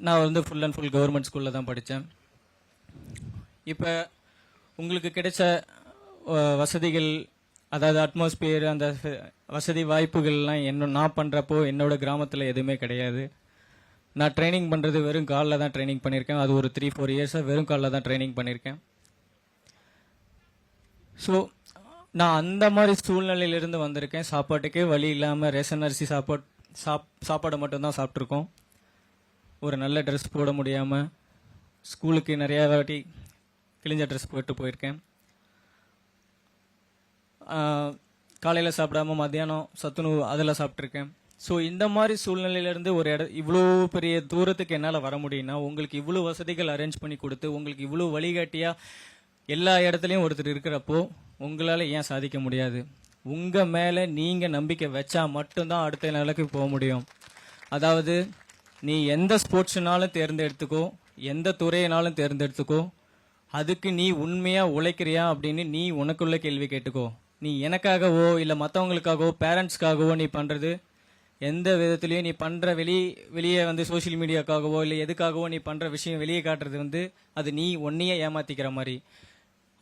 நான் வந்து full and full government ஸ்கூலில் தான் படித்தேன். இப்போ உங்களுக்கு கிடைச்ச வசதிகள், அதாவது அட்மாஸ்பியர், அந்த வசதி வாய்ப்புகள்லாம் நான் பண்ணுறப்போ என்னோட கிராமத்தில் எதுவுமே கிடையாது. நான் ட்ரைனிங் பண்ணுறது வெறும் காலில் தான் ட்ரைனிங் பண்ணியிருக்கேன். அது ஒரு 3-4 இயர்ஸாக வெறும் காலில் தான் ட்ரைனிங் பண்ணியிருக்கேன். ஸோ நான் அந்த மாதிரி சூழ்நிலையிலிருந்து வந்திருக்கேன். சாப்பாட்டுக்கே வழி இல்லாமல் ரேஷன் அரிசி சாப்பாடு மட்டும்தான் சாப்பிட்ருக்கோம். ஒரு நல்ல ட்ரெஸ் போட முடியாமல் ஸ்கூலுக்கு நிறையா வாட்டி கிழிஞ்ச ட்ரெஸ் போட்டு போயிருக்கேன். காலையில் சாப்பிடாம மத்தியானம் சத்துணவு அதில் சாப்பிட்ருக்கேன். ஸோ இந்த மாதிரி சூழ்நிலையிலேருந்து ஒரு இவ்வளோ பெரிய தூரத்துக்கு என்னால் வர முடியும்னா, உங்களுக்கு இவ்வளோ வசதிகள் அரேஞ்ச் பண்ணி கொடுத்து, உங்களுக்கு இவ்வளோ வழிகாட்டியாக எல்லா இடத்துலையும் ஒருத்தர் இருக்கிறப்போ உங்களால் ஏன் சாதிக்க முடியாது? உங்கள் மேலே நீங்கள் நம்பிக்கை வச்சா மட்டும்தான் அடுத்த நிலைக்கு போக முடியும். அதாவது நீ எந்த ஸ்போர்ட்ஸ்னாலும் தேர்ந்தெடுத்துக்கோ, எந்த துறையினாலும் தேர்ந்தெடுத்துக்கோ, அதுக்கு நீ உண்மையாக உழைக்கிறியா அப்படின்னு நீ உனக்குள்ள கேள்வி கேட்டுக்கோ. நீ எனக்காகவோ இல்லை மற்றவங்களுக்காகவோ பேரண்ட்ஸ்க்காகவோ நீ பண்ணுறது எந்த விதத்துலையும் நீ பண்ணுற வெளியே வந்து சோஷியல் மீடியாக்காகவோ இல்லை எதுக்காகவோ நீ பண்ணுற விஷயம் வெளியே காட்டுறது வந்து அது நீ ஒன்றையே ஏமாற்றிக்கிற மாதிரி.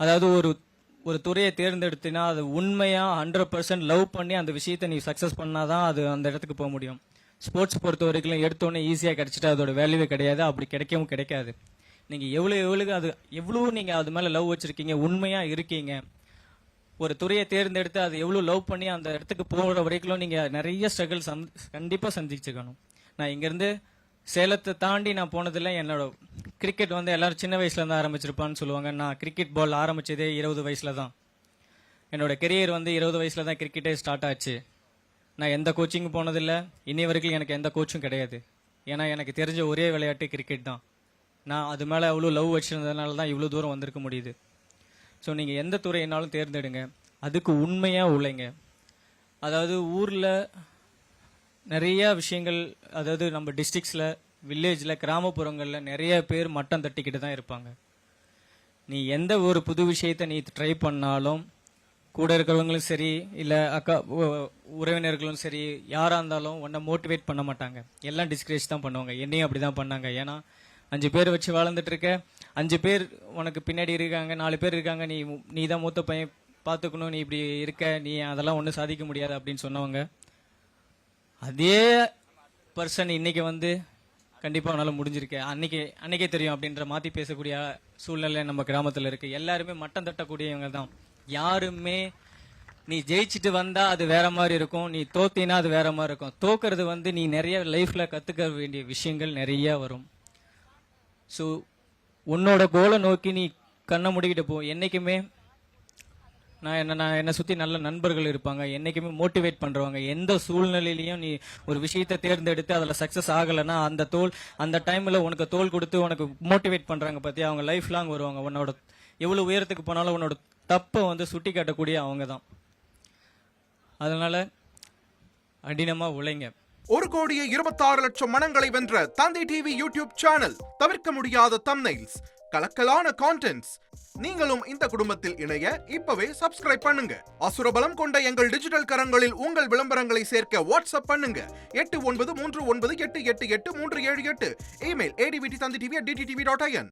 அதாவது ஒரு துறையை தேர்ந்தெடுத்தினா அது உண்மையாக 100% லவ் பண்ணி அந்த விஷயத்தை நீ சக்ஸஸ் பண்ணாதான் அது அந்த இடத்துக்கு போக முடியும். ஸ்போர்ட்ஸ் பொறுத்த வரைக்கும் எடுத்தோடனே ஈஸியாக கிடச்சிட்டா அதோட வேல்யூவே கிடையாது. அப்படி கிடைக்கவும் கிடைக்காது. நீங்கள் எவ்வளோ நீங்கள் அது மேலே லவ் வச்சுருக்கீங்க, உண்மையாக இருக்கீங்க, ஒரு துறையை தேர்ந்தெடுத்து அது எவ்வளோ லவ் பண்ணி அந்த இடத்துக்கு போகிற வரைக்கும் நீங்கள் நிறைய ஸ்ட்ரகிள் கண்டிப்பாக சந்திச்சுக்கணும். நான் இங்கேருந்து சேலத்தை தாண்டி நான் போனதில்லை. என்னோட கிரிக்கெட் வந்து எல்லாரும் சின்ன வயசுலேருந்து ஆரம்பிச்சிருப்பான்னு சொல்லுவாங்க. நான் கிரிக்கெட் பால் ஆரம்பித்ததே 20 வயசில் தான். என்னோட கெரியர் வந்து 20 வயசில் தான் கிரிக்கெட்டே ஸ்டார்ட் ஆச்சு. நான் எந்த கோச்சிங்கும் போனதில்லை. இன்னி வரைக்கும் எனக்கு எந்த கோச்சும் கிடையாது. ஏன்னா எனக்கு தெரிஞ்ச ஒரே விளையாட்டு கிரிக்கெட் தான். நான் அது மேலே அவ்வளோ லவ் வச்சுருந்ததுனால தான் இவ்வளோ தூரம் வந்திருக்க முடியுது. ஸோ நீங்கள் எந்த துறையினாலும் தேர்ந்தெடுங்க, அதுக்கு உண்மையாக உழைங்க. அதாவது ஊரில் நிறையா விஷயங்கள், அதாவது நம்ம டிஸ்ட்ரிக்ஸில், வில்லேஜில், கிராமப்புறங்களில் நிறைய பேர் மட்டம் தட்டிக்கிட்டு தான் இருப்பாங்க. நீ எந்த ஒரு புது விஷயத்தை நீ ட்ரை பண்ணாலும் கூட இருக்கிறவங்களும் சரி இல்லை உறவினர்களும் சரி யாராக இருந்தாலும் உன்னை மோட்டிவேட் பண்ண மாட்டாங்க. எல்லாம் டிஸ்கரேஜ் தான் பண்ணுவாங்க. என்னையும் அப்படி தான் பண்ணாங்க. ஏன்னா 5 பேர் வச்சு வாழ்ந்துட்டு இருக்க, 5 பேர் உனக்கு பின்னாடி இருக்காங்க, 4 பேர் இருக்காங்க, நீ தான் மூத்த பையன் பார்த்துக்கணும், நீ இப்படி இருக்க, நீ அதெல்லாம் ஒன்றும் சாதிக்க முடியாது அப்படின்னு சொன்னவங்க. அதே பர்சன் இன்னைக்கு வந்து கண்டிப்பாக அவனால் முடிஞ்சிருக்க அன்னைக்கே தெரியும் அப்படின்ற மாற்றி பேசக்கூடிய சூழ்நிலை நம்ம கிராமத்தில் இருக்கு. எல்லாருமே மட்டம் தட்டக்கூடியவங்க தான். யாருமே நீ ஜெயிச்சுட்டு வந்தா அது வேற மாதிரி இருக்கும், நீ தோத்தினா அது வேற மாதிரி இருக்கும். தோக்கிறது வந்து நீ நிறைய லைஃப்ல கத்துக்க வேண்டிய விஷயங்கள் நிறைய வரும். ஸோ உன்னோட கோலை நோக்கி நீ கண்ணை முடிக்கிட்டு போ. என்றைக்குமே என்னை சுற்றி நல்ல நண்பர்கள் இருப்பாங்க, என்றைக்குமே மோட்டிவேட் பண்ணுறவங்க. எந்த சூழ்நிலையிலையும் நீ ஒரு விஷயத்தை தேர்ந்தெடுத்து அதில் சக்ஸஸ் ஆகலைன்னா அந்த டைமில் உனக்கு தோல் கொடுத்து உனக்கு மோட்டிவேட் பண்ணுறாங்க பற்றி அவங்க லைஃப் லாங் வருவாங்க. உன்னோட எவ்வளோ உயரத்துக்கு போனாலும் உன்னோட தப்பை வந்து சுட்டி காட்டக்கூடிய அவங்க தான். அதனால் கடினமாக உழைங்க. 1,26,00,000 மனங்களை வென்ற தந்தி டிவி யூடியூப் சேனல். தவிர்க்க முடியாத தம்ப்நெயில்ஸ், கலக்கலான கான்டென்ட்ஸ். நீங்களும் இந்த குடும்பத்தில் இணைய இப்பவே சப்ஸ்கிரைப் பண்ணுங்க. அசுரபலம் கொண்ட எங்கள் டிஜிட்டல் கரங்களில் உங்கள் விளம்பரங்களை சேர்க்க வாட்ஸ்அப் பண்ணுங்க. 8939888838. Email advttv@dttv.in.